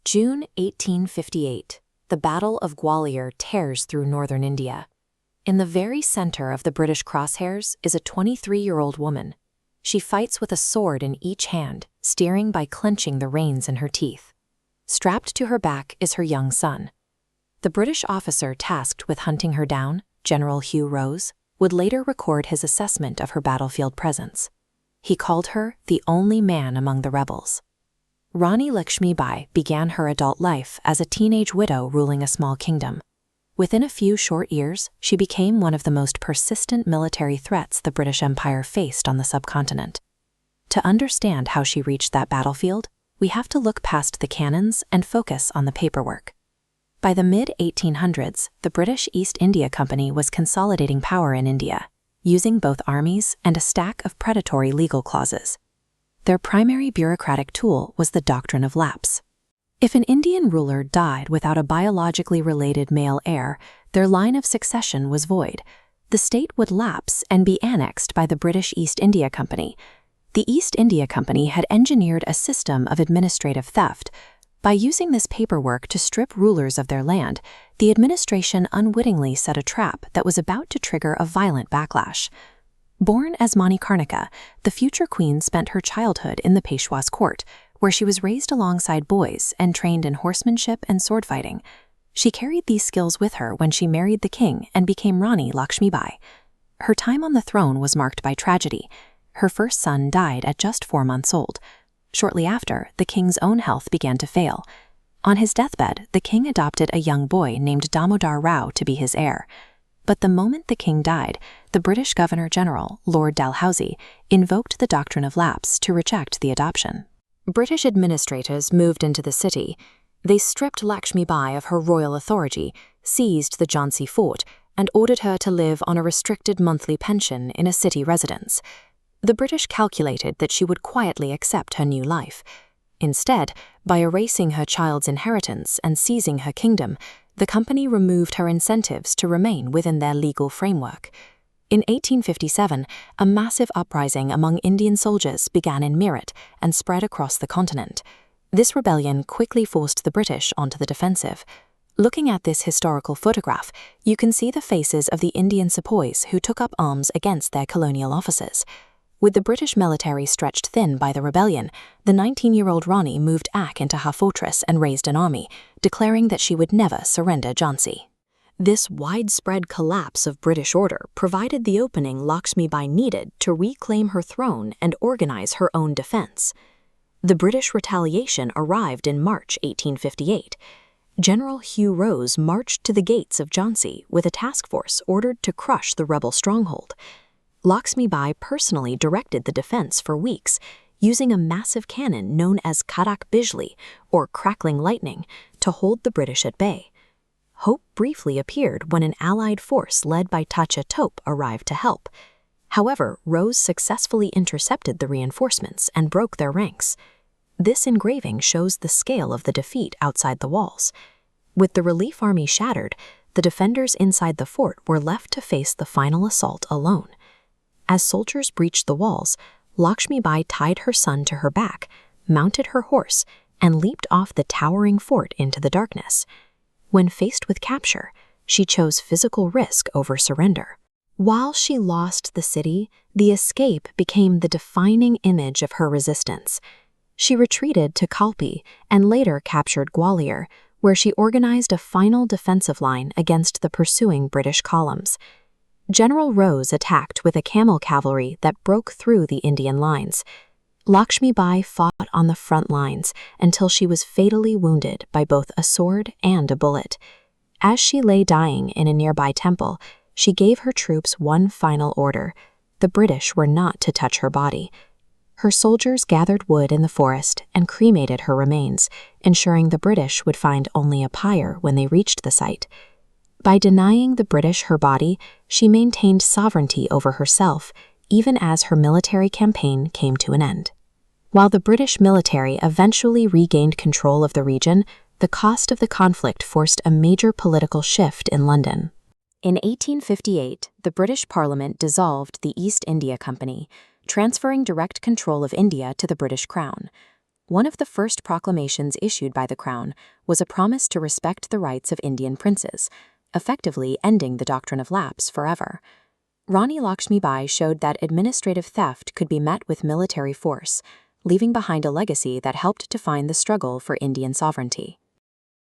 June 1858. The Battle of Gwalior tears through northern India. In the very center of the British crosshairs is a 23-year-old woman. She fights with a sword in each hand, steering by clenching the reins in her teeth. Strapped to her back is her young son. The British officer tasked with hunting her down, General Hugh Rose, would later record his assessment of her battlefield presence. He called her the only man among the rebels. Rani Lakshmibai began her adult life as a teenage widow ruling a small kingdom. Within a few short years, she became one of the most persistent military threats the British Empire faced on the subcontinent. To understand how she reached that battlefield, we have to look past the cannons and focus on the paperwork. By the mid-1800s, the British East India Company was consolidating power in India, using both armies and a stack of predatory legal clauses. Their primary bureaucratic tool was the doctrine of lapse. If an Indian ruler died without a biologically related male heir, their line of succession was void. The state would lapse and be annexed by the British East India Company. The East India Company had engineered a system of administrative theft. By using this paperwork to strip rulers of their land, the administration unwittingly set a trap that was about to trigger a violent backlash. Born as Manikarnika, the future queen spent her childhood in the Peshwa's court, where she was raised alongside boys and trained in horsemanship and sword fighting. She carried these skills with her when she married the king and became Rani Lakshmibai. Her time on the throne was marked by tragedy. Her first son died at just 4 months old. Shortly after, the king's own health began to fail. On his deathbed, the king adopted a young boy named Damodar Rao to be his heir. But the moment the king died, the British Governor-General, Lord Dalhousie, invoked the doctrine of lapse to reject the adoption. British administrators moved into the city. They stripped Lakshmibai of her royal authority, seized the Jhansi Fort, and ordered her to live on a restricted monthly pension in a city residence. The British calculated that she would quietly accept her new life. Instead, by erasing her child's inheritance and seizing her kingdom, the company removed her incentives to remain within their legal framework. In 1857, a massive uprising among Indian soldiers began in Meerut and spread across the continent. This rebellion quickly forced the British onto the defensive. Looking at this historical photograph, you can see the faces of the Indian sepoys who took up arms against their colonial officers. With the British military stretched thin by the rebellion, the 19-year-old Rani moved back into her fortress and raised an army, declaring that she would never surrender Jhansi. This widespread collapse of British order provided the opening Lakshmibai needed to reclaim her throne and organize her own defense. The British retaliation arrived in March 1858. General Hugh Rose marched to the gates of Jhansi with a task force ordered to crush the rebel stronghold. Lakshmibai personally directed the defense for weeks, using a massive cannon known as Kadak Bijli, or crackling lightning, to hold the British at bay. Hope briefly appeared when an allied force led by Tacha Tope arrived to help. However, Rose successfully intercepted the reinforcements and broke their ranks. This engraving shows the scale of the defeat outside the walls. With the relief army shattered, the defenders inside the fort were left to face the final assault alone. As soldiers breached the walls, Lakshmibai tied her son to her back, mounted her horse, and leaped off the towering fort into the darkness. When faced with capture, she chose physical risk over surrender. While she lost the city, the escape became the defining image of her resistance. She retreated to Kalpi and later captured Gwalior, where she organized a final defensive line against the pursuing British columns. General Rose attacked with a camel cavalry that broke through the Indian lines. Lakshmibai fought on the front lines until she was fatally wounded by both a sword and a bullet. As she lay dying in a nearby temple, she gave her troops one final order. The British were not to touch her body. Her soldiers gathered wood in the forest and cremated her remains, ensuring the British would find only a pyre when they reached the site. By denying the British her body, she maintained sovereignty over herself, even as her military campaign came to an end. While the British military eventually regained control of the region, the cost of the conflict forced a major political shift in London. In 1858, the British Parliament dissolved the East India Company, transferring direct control of India to the British Crown. One of the first proclamations issued by the crown was a promise to respect the rights of Indian princes, effectively ending the doctrine of lapse forever. Rani Lakshmibai showed that administrative theft could be met with military force, leaving behind a legacy that helped define the struggle for Indian sovereignty.